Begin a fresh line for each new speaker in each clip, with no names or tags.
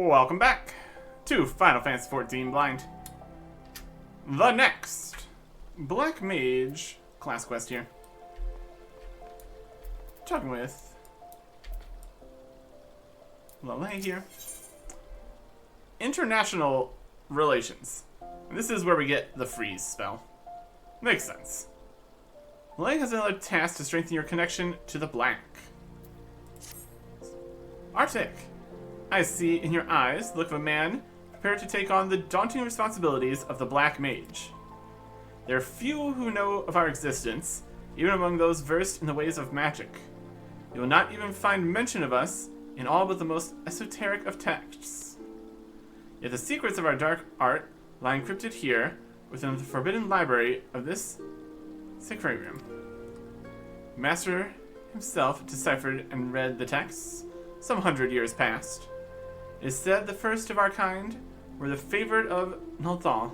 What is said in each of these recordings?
Welcome back to Final Fantasy XIV Blind. The next Black Mage class quest here. Talking with Leve here. International relations. And this is where we get the freeze spell. Makes sense. Leve has another task to strengthen your connection to the Black. Arctic. I see in your eyes the look of a man prepared to take on the daunting responsibilities of the Black Mage. There are few who know of our existence, even among those versed in the ways of magic. You will not even find mention of us in all but the most esoteric of texts. Yet the secrets of our dark art lie encrypted here within the forbidden library of this sacrarium. Master himself deciphered and read the texts some 100 years past. It is said the first of our kind were the favorite of Nalthal,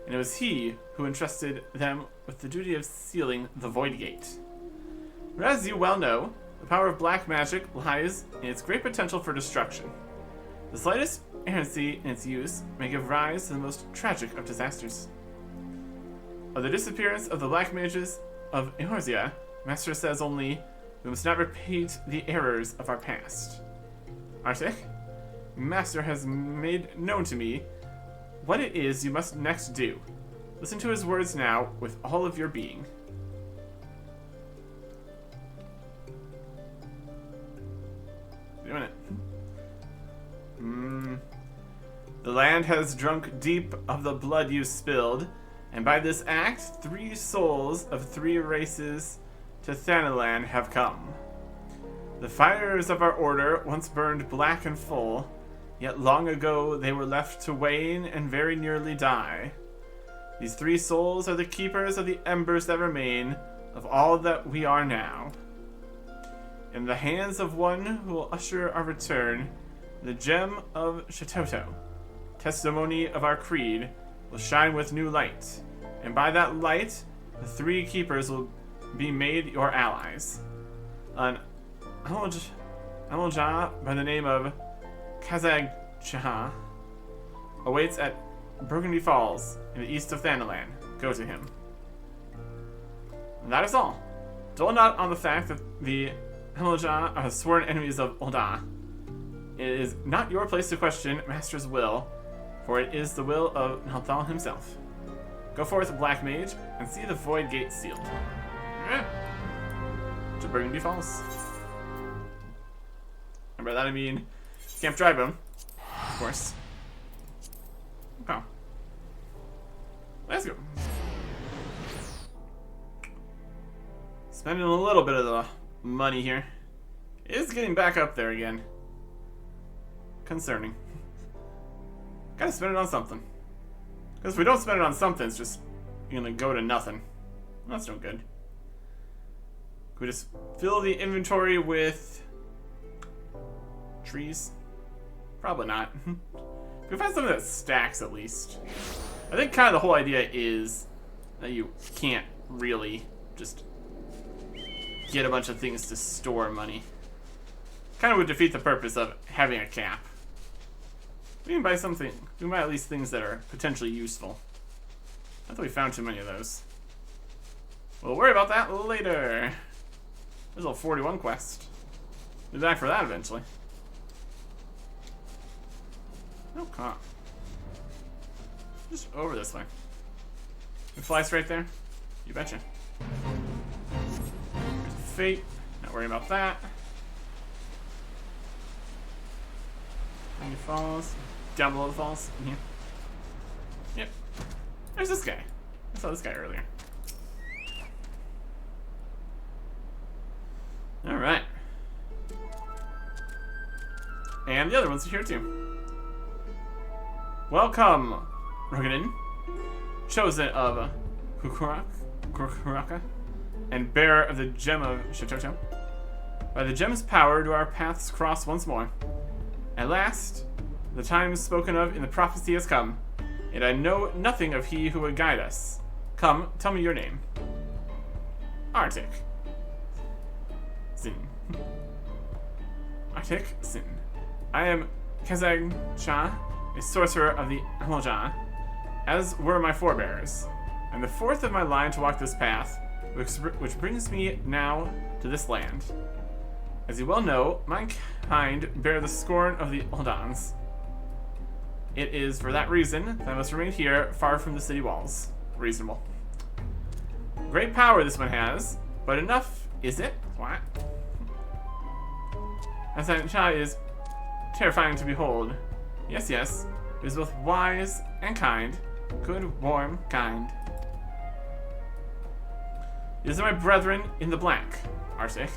and it was he who entrusted them with the duty of sealing the Void Gate. But as you well know, the power of black magic lies in its great potential for destruction. The slightest errancy in its use may give rise to the most tragic of disasters. Of the disappearance of the Black Mages of Eorzea, Master says only, we must not repeat the errors of our past. Arctic, Master has made known to me what it is you must next do. Listen to his words now with all of your being. Doing it. The land has drunk deep of the blood you spilled, and by this act, 3 souls of 3 races to Thanalan have come. The fires of our order once burned black and full, yet long ago they were left to wane and very nearly die. These 3 souls are the keepers of the embers that remain of all that we are now. In the hands of one who will usher our return, the gem of Shatoto, testimony of our creed, will shine with new light, and by that light, the 3 keepers will be made your allies. An Amolja by the name of Kazag-Chaha awaits at Burgundy Falls in the east of Thanalan. Go to him. And that is all. Dwell not on the fact that the Amolja are sworn enemies of Ul'dah. It is not your place to question Master's will, for it is the will of Nalthal himself. Go forth, Black Mage, and see the Void Gate sealed. To Burgundy Falls. And by that I mean Camp Drybone, of course. Okay. Let's go. Spending a little bit of the money here. It is getting back up there again. Concerning. Gotta spend it on something. Because if we don't spend it on something, it's just gonna go to nothing. That's no good. Can we just fill the inventory with trees? Probably not. We can find something that stacks at least. I think kind of the whole idea is that you can't really just get a bunch of things to store money. Kind of would defeat the purpose of having a cap. We can buy something. We can buy at least things that are potentially useful. Not that we found too many of those. We'll worry about that later. There's a 41 quest. We'll be back for that eventually. Oh, come on. Just over this way. We fly straight there? You betcha. There's a fate. Not worrying about that. Any falls? Down below the falls? In here? Yep. There's this guy. I saw this guy earlier. Alright. And the other ones are here too. Welcome, Roganin, chosen of Kukuraka, and bearer of the gem of Shatoto. By the gem's power do our paths cross once more. At last, the time spoken of in the prophecy has come, and I know nothing of he who would guide us. Come, tell me your name. Arctic. Sin. Arctic Sin. I am Kazag-cha, a sorcerer of the Amoja, as were my forebears. I'm the fourth of my line to walk this path, which brings me now to this land. As you well know, my kind bear the scorn of the Oldans. It is for that reason that I must remain here, far from the city walls. Reasonable. Great power this one has, but enough, is it? What? Kazag-cha is terrifying to behold. Yes, yes, it is both wise and kind. Good, warm, kind. These are my brethren in the black, Arctic.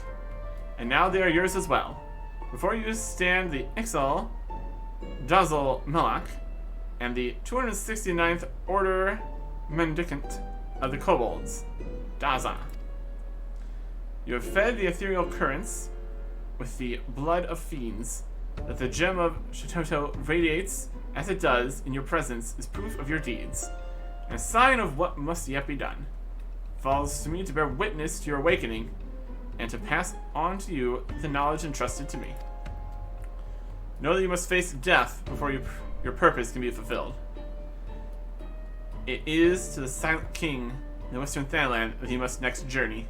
And now they are yours as well. Before you stand the Ixal, Dazzle Melak, and the 269th Order Mendicant of the Kobolds, Daza. You have fed the ethereal currents with the blood of fiends. That the gem of Shitoto radiates as it does in your presence is proof of your deeds, and a sign of what must yet be done. It falls to me to bear witness to your awakening, and to pass on to you the knowledge entrusted to me. Know that you must face death before your purpose can be fulfilled. It is to the Silent King in the Western Thanaland that you must next journey.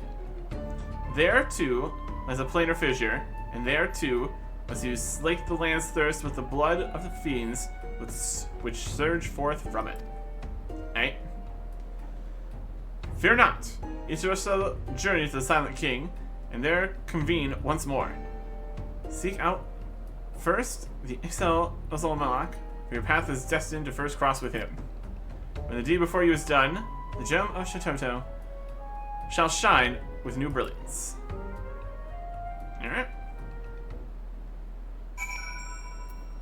There, too, lies a planar fissure, and there, too, must you slake the land's thirst with the blood of the fiends which surge forth from it. Right? Fear not. Each of us shall journey to the Silent King, and there convene once more. Seek out first the Ixal Ozolmalak, for your path is destined to first cross with him. When the deed before you is done, the gem of Shitoto shall shine with new brilliance. Alright.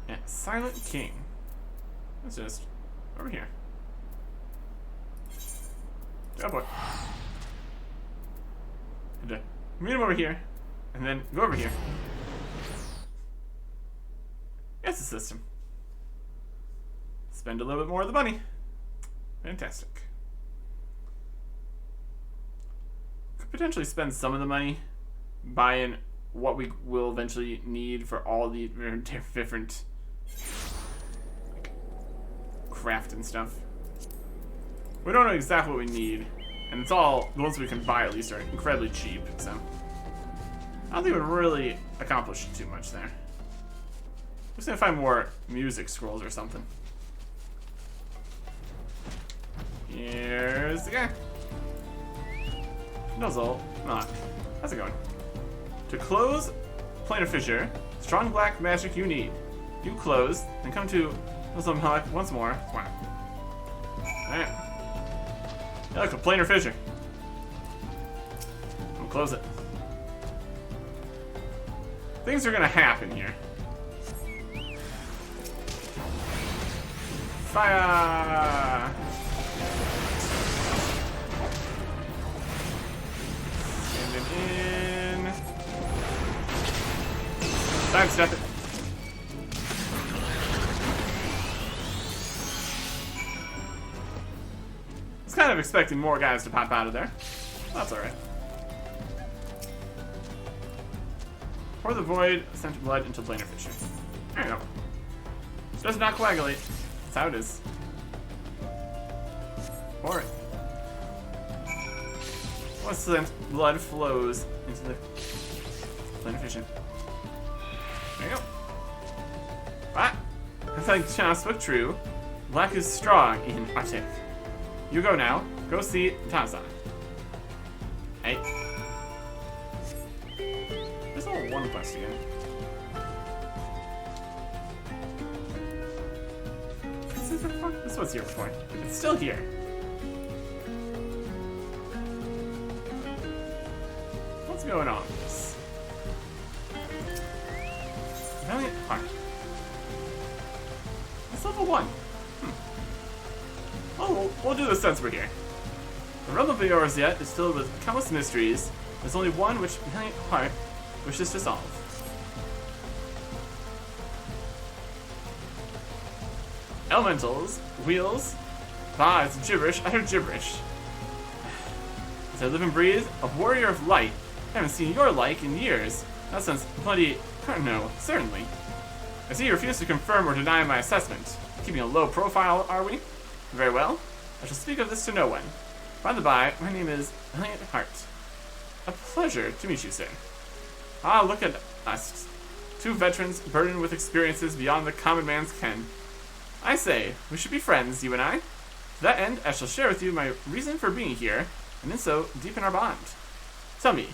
Yeah, Silent King. Let's just over here. Oh boy. Meet him over here, and then go over here. It's a system. Spend a little bit more of the money. Fantastic. Could potentially spend some of the money buying what we will eventually need for all the different like, craft and stuff. We don't know exactly what we need, and it's all, the ones we can buy at least are incredibly cheap, so I don't think it would really accomplish too much there. Just gonna find more music scrolls or something. Here's the guy. Nuzzle. How's it going? To close planar fissure, strong black magic you need. You close, then come to Nuzzle Malak once more. Wow. Alright. Yeah, look, a planar fissure. I'm gonna close it. Things are gonna happen here. Fire! Send it in. Sidestep it. I was kind of expecting more guys to pop out of there. That's alright. Pour the void, sent blood into planar fissure. There you go. It does not coagulate. That's how it is. Pour it. Once the blood flows into the planar fissure. There you go. What? I think Chance spoke true. Black is strong in Arctic. You go now. Go see Taza. Hey. There's only one quest again. This was here before. It's still here. What's going on with this? Valiant Heart. It's level 1. Oh, we'll do this since we're here. The realm of Eorzea is filled with countless mysteries. There's only one which Valiant Heart wishes to solve. Elementals, wheels, it's gibberish, utter gibberish. As I live and breathe, a warrior of light. I haven't seen your like in years. Not since bloody Carno, certainly. I see you refuse to confirm or deny my assessment. Keeping a low profile, are we? Very well. I shall speak of this to no one. By the by, my name is Elliot Hart. A pleasure to meet you, sir. Ah, look at us. Two veterans burdened with experiences beyond the common man's ken. I say, we should be friends, you and I. To that end, I shall share with you my reason for being here, and in so deepen our bond. Tell me,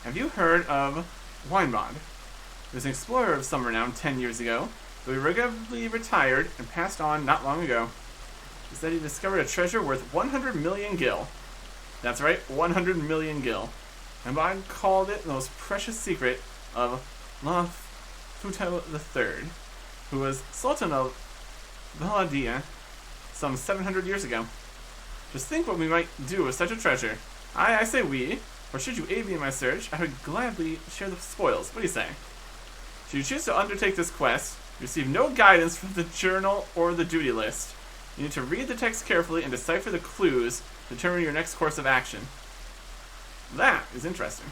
have you heard of Weinbond? He was an explorer of some renown 10 years ago, but he regrettably retired and passed on not long ago. He said he discovered a treasure worth 100 million gil. That's right, 100 million gil. And Bond called it the most precious secret of Leve III, who was Sultan of Valadia some 700 years ago. Just think what we might do with such a treasure. I say we, or should you aid me in my search, I would gladly share the spoils. What do you say? Should you choose to undertake this quest, you receive no guidance from the journal or the duty list. You need to read the text carefully and decipher the clues to determine your next course of action. That is interesting.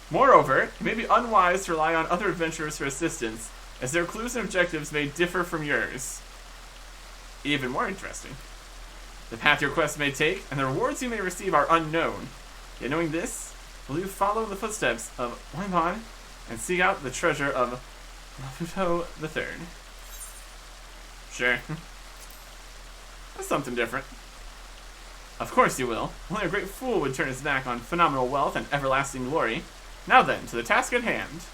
Moreover, it may be unwise to rely on other adventurers for assistance, as their clues and objectives may differ from yours. Even more interesting. The path your quest may take, and the rewards you may receive are unknown. Yet knowing this, will you follow the footsteps of Weinbond and seek out the treasure of Leve III? Sure. That's something different. Of course you will. Only a great fool would turn his back on phenomenal wealth and everlasting glory. Now then, to the task at hand.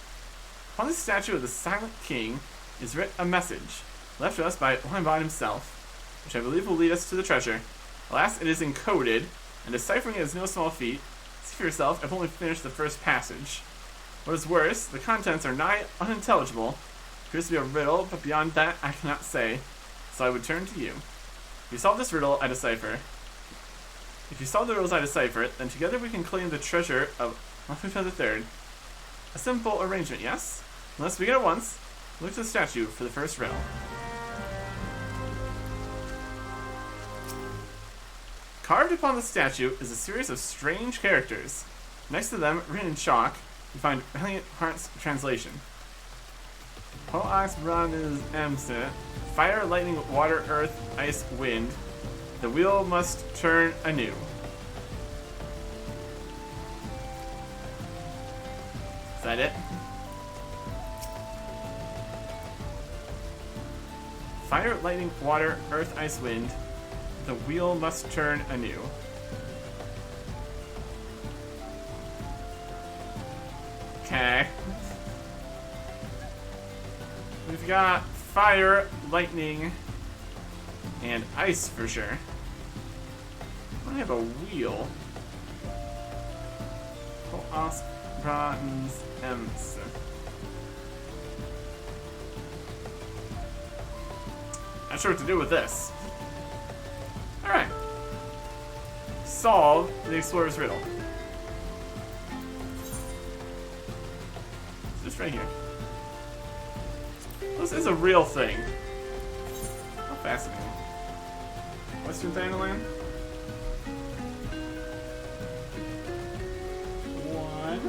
Upon the statue of the Silent King is writ a message, left to us by Weinbond himself, which I believe will lead us to the treasure. Alas, it is encoded, and deciphering it is no small feat. See for yourself, I've only finished the first passage. What is worse, the contents are nigh unintelligible. Appears to be a riddle, but beyond that I cannot say, so I would turn to you. If you solve this riddle, I decipher. If you solve the riddles I decipher, then together we can claim the treasure of Leve III. A simple arrangement, yes? Let's begin at once. Look to the statue for the first riddle. Carved upon the statue is a series of strange characters. Next to them, written in chalk, you find Elliot Hart's translation. Poax Brandis Emse, fire, lightning, water, earth, ice, wind. The wheel must turn anew. Is that it? Fire, lightning, water, earth, ice, wind. The wheel must turn anew. Okay. We've got fire, lightning, and ice for sure. I have a wheel. Poax Brandis Emse. Not sure what to do with this. Alright. Solve the explorer's riddle. It's just right here. This is a real thing. How fascinating. Western Thanaland? One.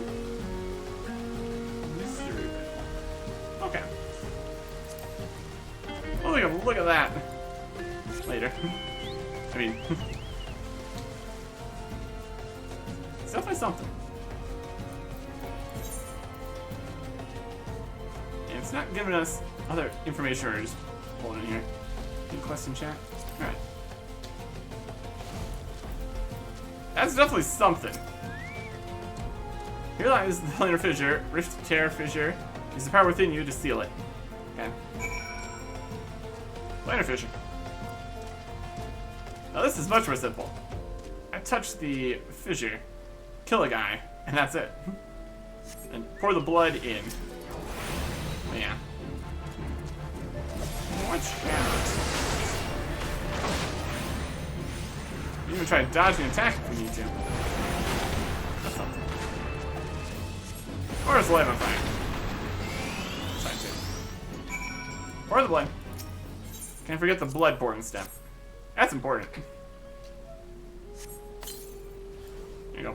Mystery riddle. Okay. Oh, look at that. Later. I mean, it's definitely something. And it's not giving us other information or just pulling in here. Any question, chat? Alright. That's definitely something. Here lies the planar fissure, rift, tear, fissure. Use the power within you to seal it. Okay. Planar fissure. Now this is much more simple. I touch the fissure, kill a guy, and that's it. And pour the blood in. But yeah. Watch out. You can even try dodging an attack if we need to. That's something. Or is the light on fire? Try to. Pour the blood. Can't forget the blood pouring step. That's important. There you go.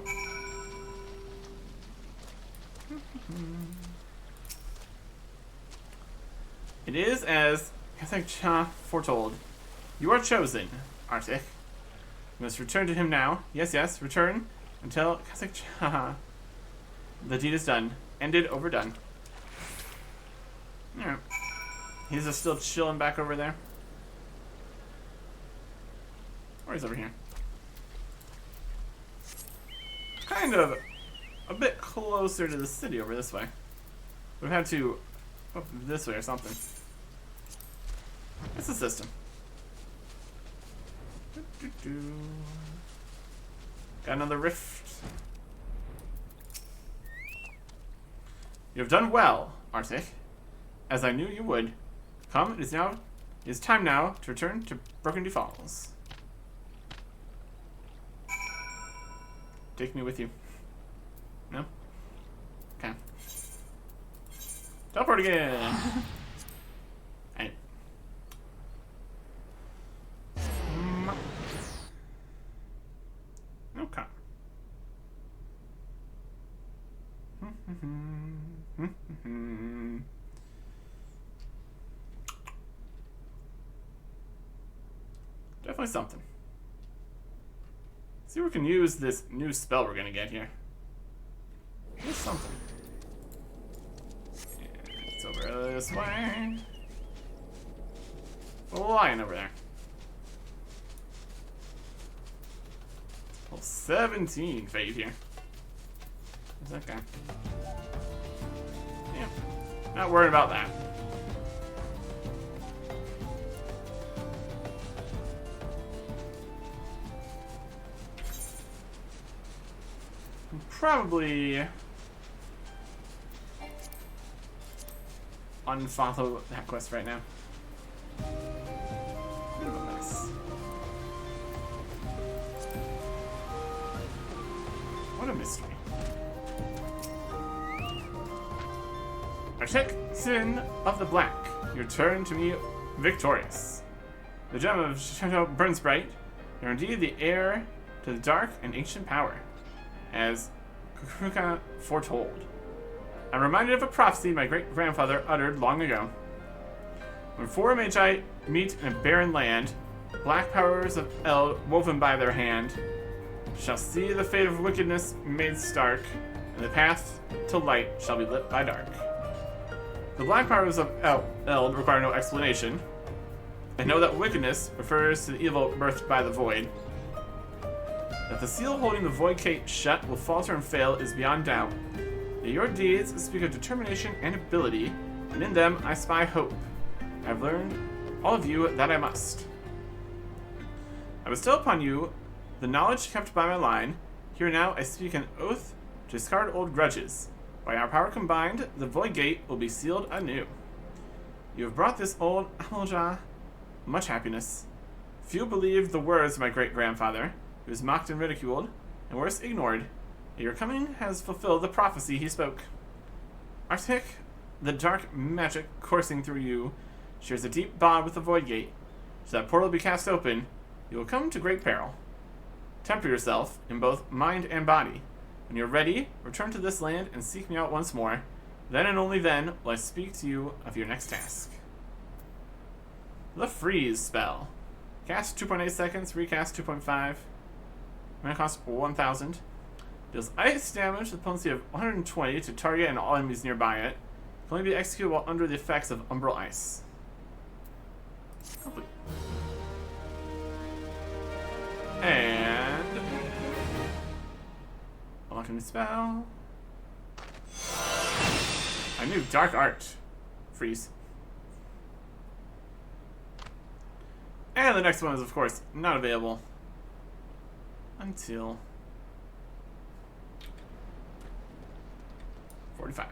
It is as Cha foretold. You are chosen, Arctic. You must return to him now. Yes, yes, return until Cha. The deed is done. Ended, overdone. Alright. He's just still chilling back over there. Or he's over here. Kind of a bit closer to the city over this way. We've had to go this way or something. It's the system. Got another rift. You have done well, Arctic, as I knew you would. Come, it is time now to return to Burgundy Falls. Take me with you. No? Okay. Teleport again! Hey. Okay. Definitely something. See if we can use this new spell we're gonna get here. Here's something. Yeah, it's over this way. A lion over there. Level 17 fade here. Where's that guy? Yeah. Not worried about that. Probably unfollow that quest right now. Nice. What a mystery. Arctic Sin of the Black, you return to me victorious. The gem of Shadow burns bright. You're indeed the heir to the dark and ancient power, as Kukuruka foretold. I'm reminded of a prophecy my great-grandfather uttered long ago. When four magi meet in a barren land, black powers of Eld, woven by their hand, shall see the fate of wickedness made stark, and the path to light shall be lit by dark. The black powers of Eld require no explanation. I know that wickedness refers to the evil birthed by the void. That the seal holding the void gate shut will falter and fail is beyond doubt. Yet your deeds speak of determination and ability, and in them I spy hope. I have learned, all of you, that I must. I bestow upon you the knowledge kept by my line. Here now I speak an oath to discard old grudges. By our power combined, the void gate will be sealed anew. You have brought this old Amalja much happiness. Few believed the words of my great-grandfather. He was mocked and ridiculed, and worse, ignored. Yet your coming has fulfilled the prophecy he spoke. Arctic, the dark magic coursing through you, shares a deep bond with the Void Gate. Should that portal be cast open, you will come to great peril. Temper yourself in both mind and body. When you're ready, return to this land and seek me out once more. Then and only then will I speak to you of your next task. The Freeze spell. Cast 2.8 seconds, recast 2.5. Mana cost 1,000. Deals ice damage with a potency of 120 to target and all enemies nearby it. Can only be executed while under the effects of umbral ice. Complete. And unlock a new spell. A new dark art. Freeze. And the next one is, of course, not available until 45.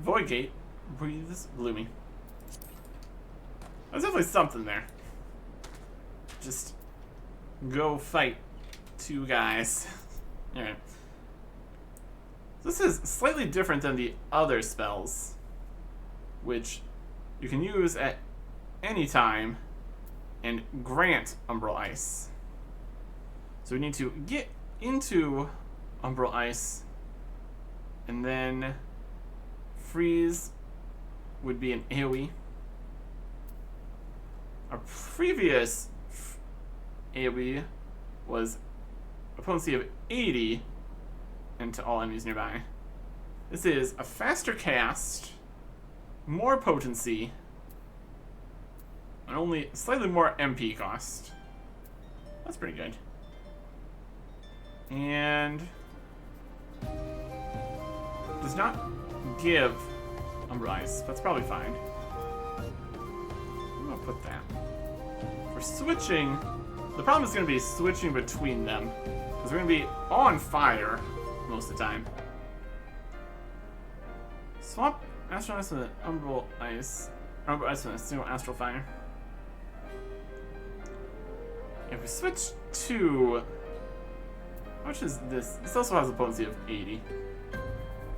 Void Gate breathes gloomy. There's definitely something there. Just go fight two guys. Alright. This is slightly different than the other spells, which you can use at any time and grant Umbral Ice. So we need to get into Umbral Ice And then freeze would be an AoE. Our previous AoE was a potency of 80 into all enemies nearby. This is a faster cast, more potency, and only slightly more MP cost. That's pretty good. And does not give Umbrize. That's probably fine. I'm gonna put that. For switching, the problem is gonna be switching between them, because we're gonna be on fire most of the time. Swap Astral Ice with Umbral Ice. Umbral Ice with a single Astral Fire. If we switch to... how much is this? This also has a potency of 80.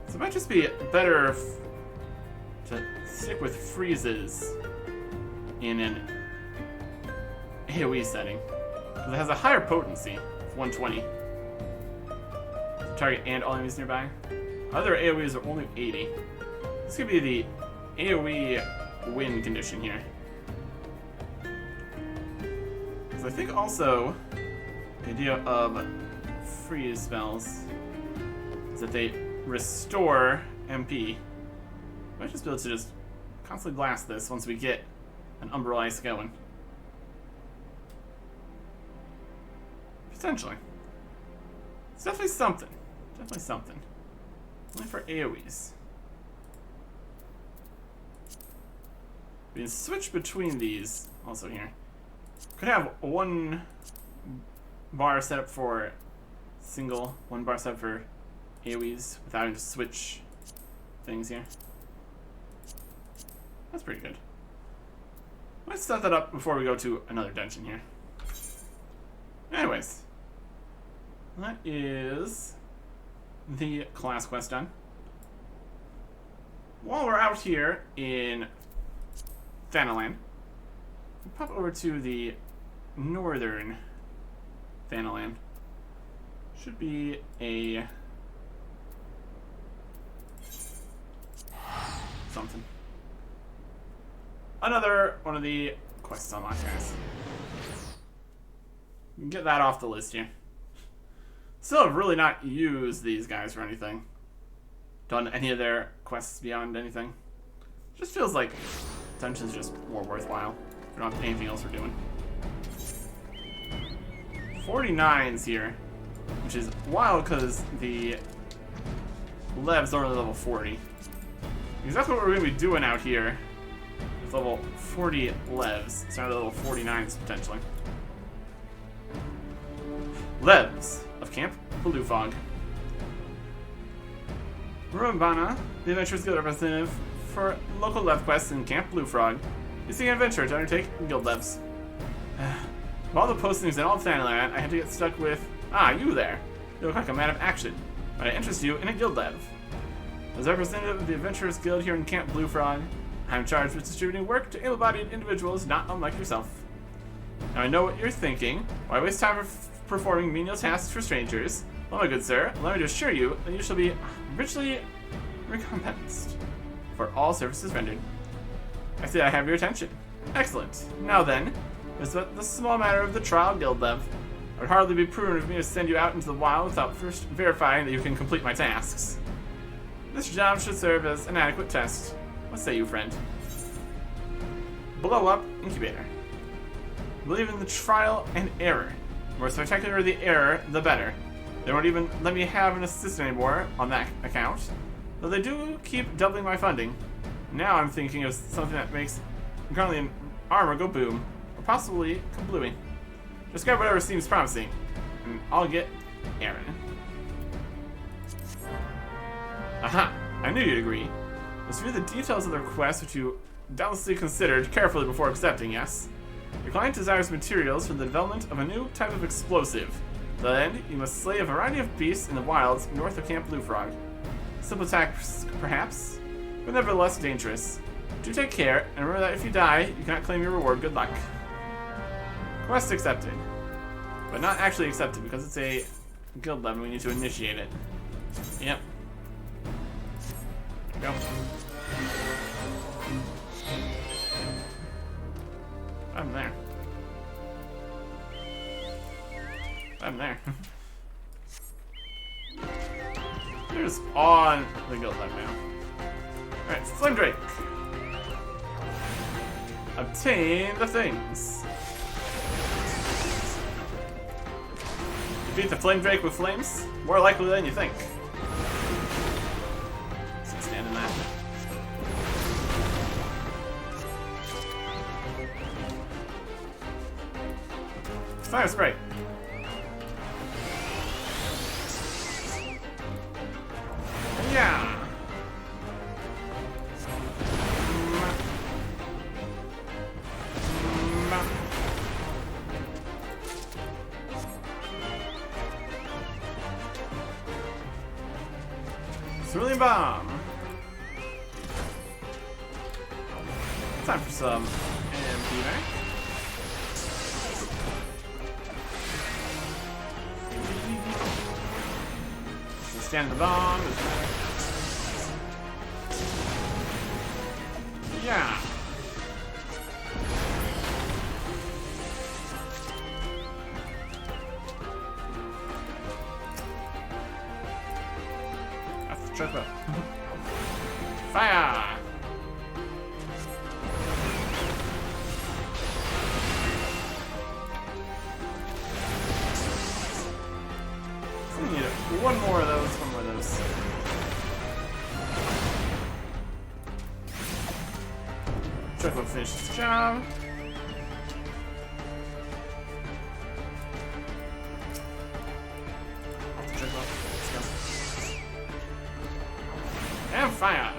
So it might just be better to stick with freezes in an AoE setting. Because it has a higher potency of 120. Target and all enemies nearby. Other AoEs are only 80. This could be the AoE win condition here. Because I think also the idea of freeze spells is that they restore MP. I might just be able to just constantly blast this once we get an Umbral Ice going. Potentially. It's definitely something. Definitely something. Only for AoEs. We can switch between these also here. Could have one bar set up for single, one bar set up for AoEs without having to switch things here. That's pretty good. Let's set that up before we go to another dungeon here. Anyways, that is the class quest done. While we're out here in Thanalan, we'll pop over to the northern Thanalan. Should be a something. Another one of the quests unlocked, guys. We can get that off the list here. Still have really not used these guys for anything. Done any of their quests beyond anything. Just feels like dungeons are just more worthwhile. We don't have anything else we're doing. 49's here, which is wild because the Leve's only level 40. Because that's what we're going to be doing out here. With level 40 Leves. Instead of level 49s potentially. Leves of Camp Blue Fog. Rumbana, the Adventurers Guild representative for local Lev quests in Camp Blue Frog, is seeking an adventure to undertake Guild Levs. Of all the postings in all of Thanalan, I had to get stuck with, you there. You look like a man of action. Might I interest you in a Guild Lev? As representative of the Adventurers Guild here in Camp Blue Frog, I'm charged with distributing work to able-bodied individuals not unlike yourself. Now I know what you're thinking. Why waste time performing menial tasks for strangers? Well, my good sir, allow me to assure you that you shall be richly recompensed for all services rendered. I see I have your attention. Excellent. Now then, there's the small matter of the trial Guild Lev. It would hardly be prudent of me to send you out into the wild without first verifying that you can complete my tasks. This job should serve as an adequate test. What say you, friend? Blow up incubator. Believe in the trial and error. The more spectacular the error, the better. They won't even let me have an assistant anymore on that account, though they do keep doubling my funding. Now I'm thinking of something that makes Garlean armor go boom, or possibly kablooey. Just grab whatever seems promising, and I'll get Aaron. Aha! I knew you'd agree. Let's review the details of the request, which you doubtlessly considered carefully before accepting, yes? Your client desires materials for the development of a new type of explosive. To that end, you must slay a variety of beasts in the wilds north of Camp Blue Frog. Simple attacks, perhaps, but nevertheless dangerous. Do take care, and remember that if you die, you cannot claim your reward. Good luck. Quest accepted. But not actually accepted, because it's a guild level, we need to initiate it. Yep. Go. I'm there. I'm there. They're just on the guild life now. Alright, Flame Drake. Obtain the things. Defeat the Flame Drake with flames? More likely than you think. So stand in that. Fire spray. Yeah. Cerulean Bomb. Time for some MP back. Stand the bomb. Yeah. That's the chocolate. Fire! We need one more of those, one more of those. Chocolate finish this job. Let's go. And fire!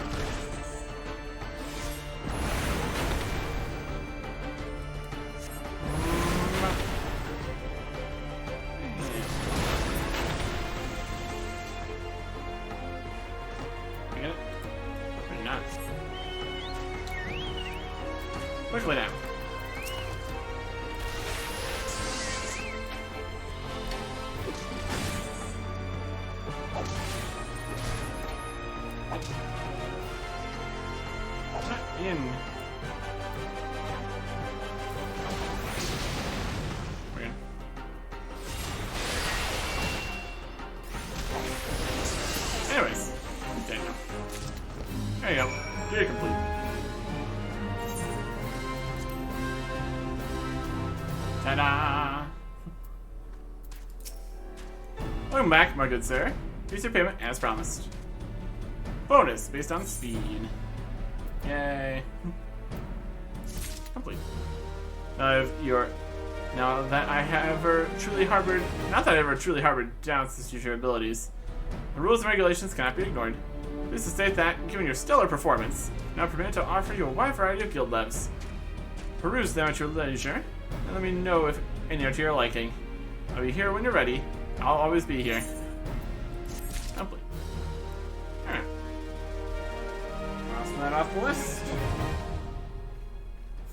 Get it? Pretty nice. Quickly now. In. We're in. Anyways, okay now. There you go. You're complete. Ta-da! Welcome back, my good sir. Here's your payment as promised. Bonus based on speed. Yay. Complete. Now that I have ever truly harbored, not that I ever truly harbored doubts to your abilities, the rules and regulations cannot be ignored. Please to state that, given your stellar performance, I'm now permitted to offer you a wide variety of guild leves. Peruse them at your leisure, and let me know if any are to your liking. I'll be here when you're ready. I'll always be here. Complete. Alright. Cross that off the list.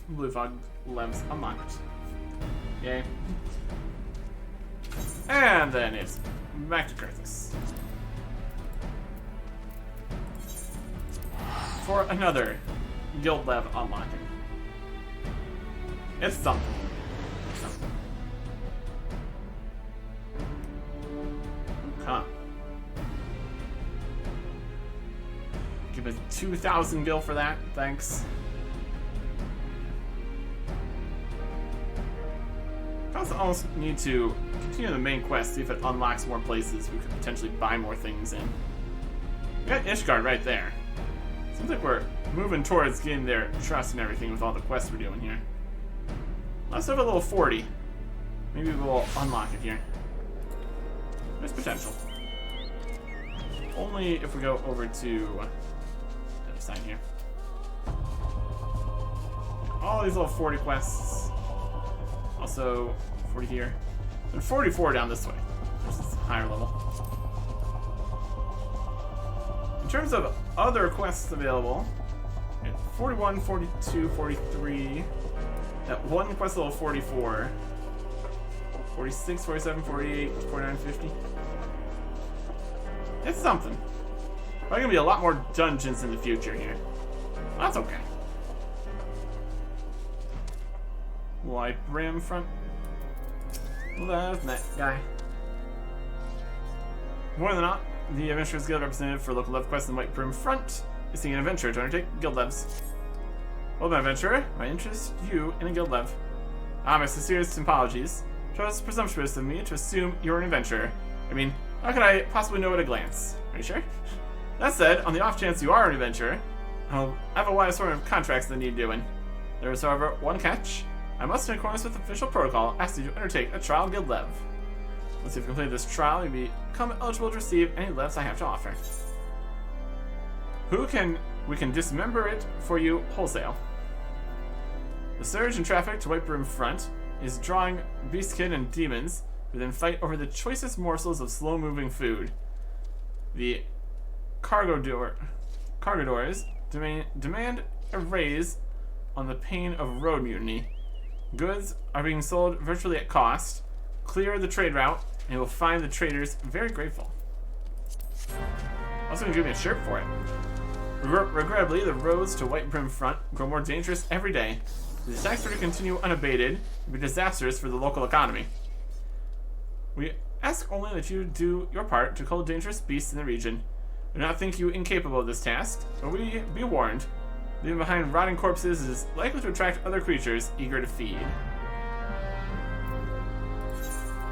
Blue Fog Leves unlocked. Yay. And then it's back to Kurthus. For another guild lev unlocking. It's something. Huh. Give it 2,000 gil for that, thanks. I also almost need to continue the main quest, see if it unlocks more places we could potentially buy more things in. We got Ishgard right there. Seems like we're moving towards getting their trust and everything with all the quests we're doing here. Let's have a little 40. Maybe we'll unlock it here. There's potential. Only if we go over to the other side here. All these little 40 quests. Also, 40 here. And 44 down this way. There's this higher level. In terms of other quests available, 41, 42, 43. That one quest level 44. 46, 47, 48, 49, 50. It's something. Probably gonna be a lot more dungeons in the future here. That's okay. White Brim front. Love that guy. More than not, the Adventurers Guild representative for local Leve quests in White Brim front is seeking an adventurer to undertake guild Leves. Well, my adventurer, I interest you in a guild Leve. My sincerest apologies. It was presumptuous of me to assume you're an adventurer. I mean, how could I possibly know at a glance? Are you sure? That said, on the off chance you are an adventurer, I have a wide assortment of contracts that need doing. There is, however, one catch. I must, in accordance with official protocol, ask you to undertake a trial guild Leve. Once you've completed this trial, you'll become eligible to receive any Leves I have to offer. We can dismember it for you wholesale. The surge in traffic to White Brim front is drawing beastkin and demons who then fight over the choicest morsels of slow-moving food. The cargadores demand a raise on the pain of road mutiny. Goods are being sold virtually at cost. Clear the trade route, and you will find the traders very grateful. Also, gonna give me a shirt for it. Regrettably, the roads to White Brim front grow more dangerous every day. The attacks were to continue unabated would be disastrous for the local economy. We ask only that you do your part to cull dangerous beasts in the region. We do not think you incapable of this task, but we be warned. Leaving behind rotting corpses is likely to attract other creatures eager to feed.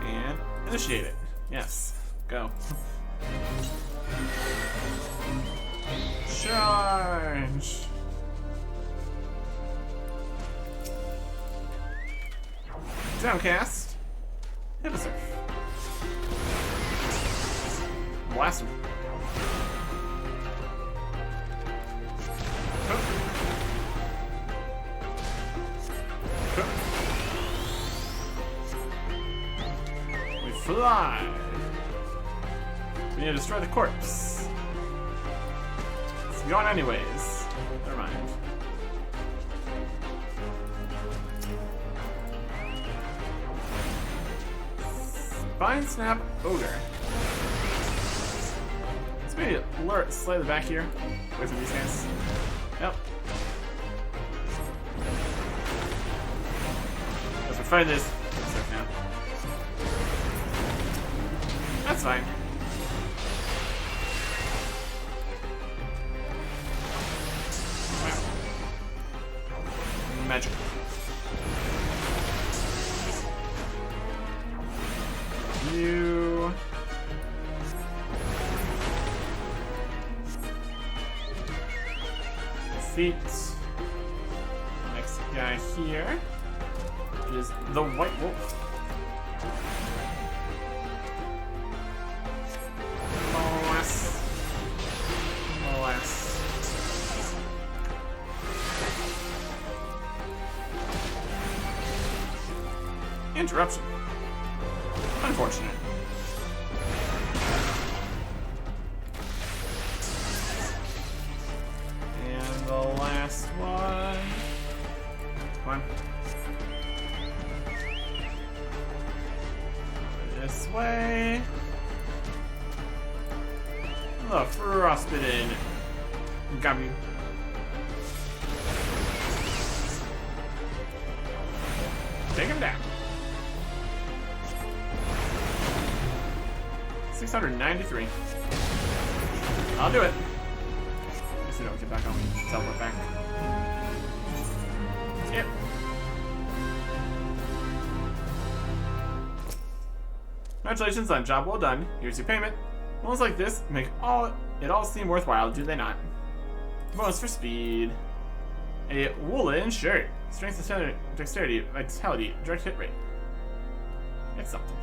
And initiate it. Yes. Go. Charge! Downcast. Hit a surf. Blast him. We fly. We need to destroy the corpse. It's going anyways. Never mind. Spine Snap Ogre. Let's maybe lure slightly back here. Away from these guys. Yep. If we find this, it's now. That's fine. Magic. You. Feet. Next guy here is the White Wolf. Interruption. Unfortunate. And the last one. Come on. This way. The frostbitten gummy. Take him down. 693. I'll do it. I guess we don't get back on. Teleport back. Yep. Congratulations on job well done. Here's your payment. Moments like this make it all seem worthwhile, do they not? Bonus for speed. A woolen shirt. Strength, dexterity, vitality, direct hit rate. It's something.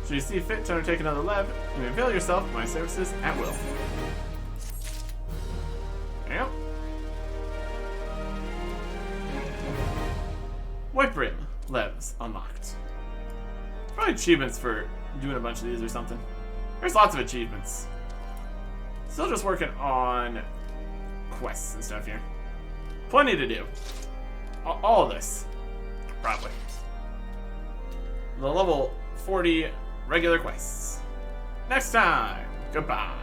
Should you see fit to undertake another Leve, you may avail yourself of my services at will. There you go. White Brim Leves unlocked. Probably achievements for doing a bunch of these or something. There's lots of achievements. Still just working on quests and stuff here. Plenty to do. All of this. Probably. The level 40 regular quests. Next time! Goodbye.